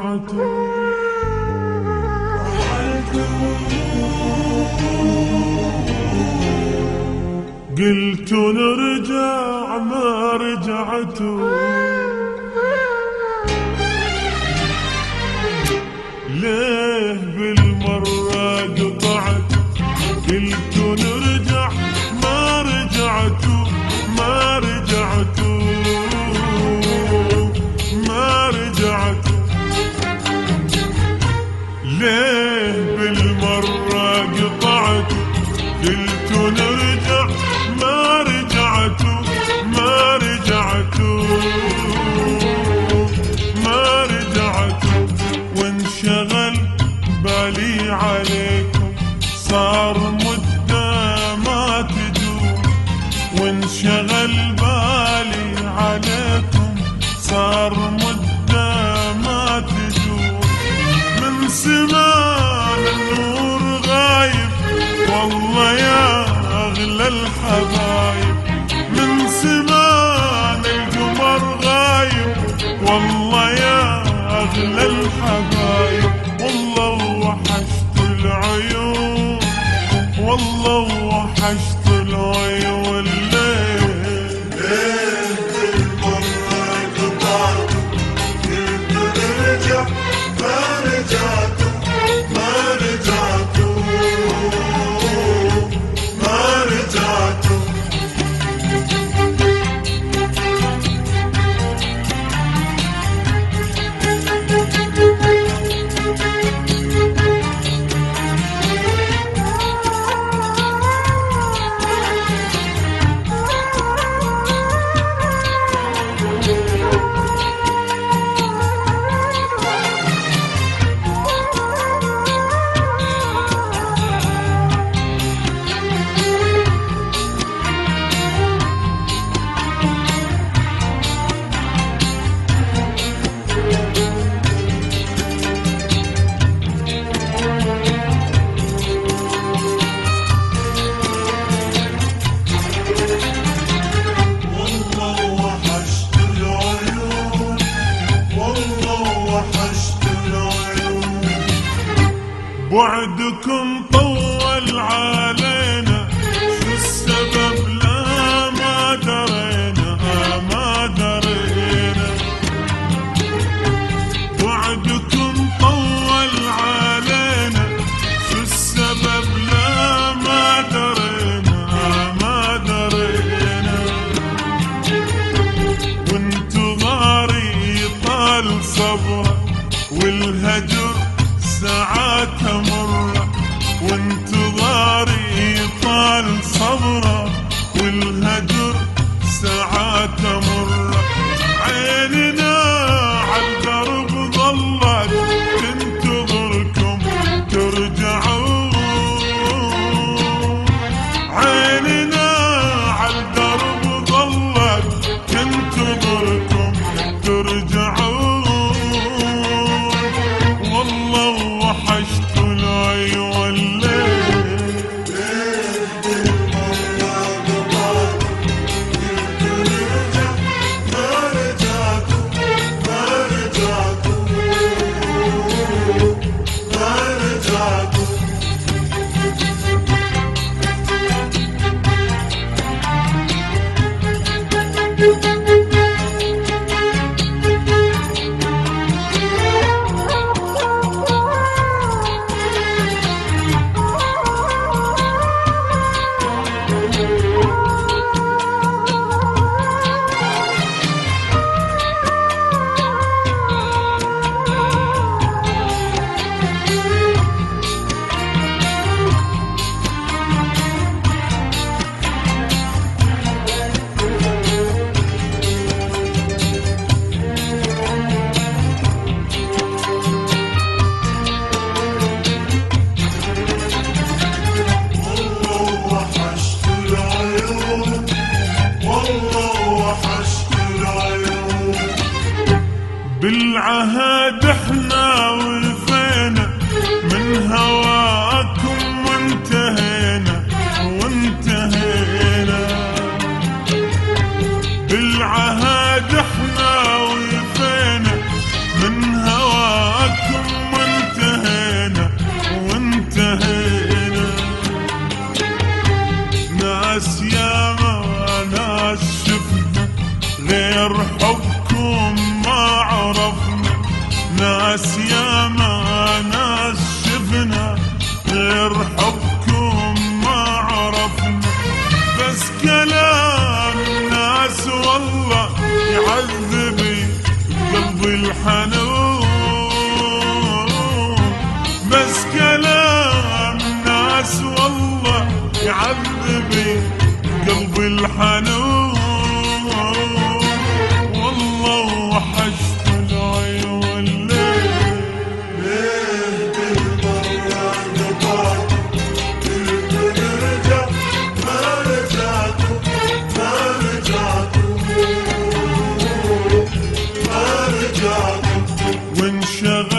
رجعت قلت نرجع ما رجعت ليه بالمرة قطعت قلت نرجع ما رجعت ما رجعت ما رجعت ليه بالمرة قطعت قلت نرجع ما رجعت ما رجعت ما رجعت وانشغل بالي عليكم صار مدة ما تدوم وانشغل بالي عليكم صار مدة ما تدوم من زمان النور غايب والله يا أغلى الحبايب من زمان القمر غايب والله يا أغلى الحبايب والله وحشت العيون والله وحشت العيون ليه بالمرة قطعت قلت نرجع ما رجعت ما رجعت ما رجعت بعدكم طول علينا شو السبب لا ما درينا ما درينا بعدكم طول علينا شو السبب لا ما درينا ما درينا وانتظاري طال صبرك والهجر ساعات مرة وانتظاري طال صبرة والهجر ساعات مرة عيننا عالدرب ظلت تنتظركم ترجعون عيننا عالدرب ظلت تنتظركم ترجعون والله وحشت العيون ليه بالمرة قطعت قلت نرجع ما رجعت ما رجعت ما رجعت بالعهد احنا وفينا من هواكم وانتهينا وانتهينا بالعهد احنا وفينا من هواكم ناس ياما ناس شفنا غير حبكم ما عرفنا، بس كلام ناس والله يعذبي قلبي الحنون، بس كلام ناس والله يعذبي قلبي الحنون. والله وحشت العيون والليل، ليه كل مرة نبعد قلت نرجع ما رجعتوا ما رجعتوا ما رجعتوا. وانشغل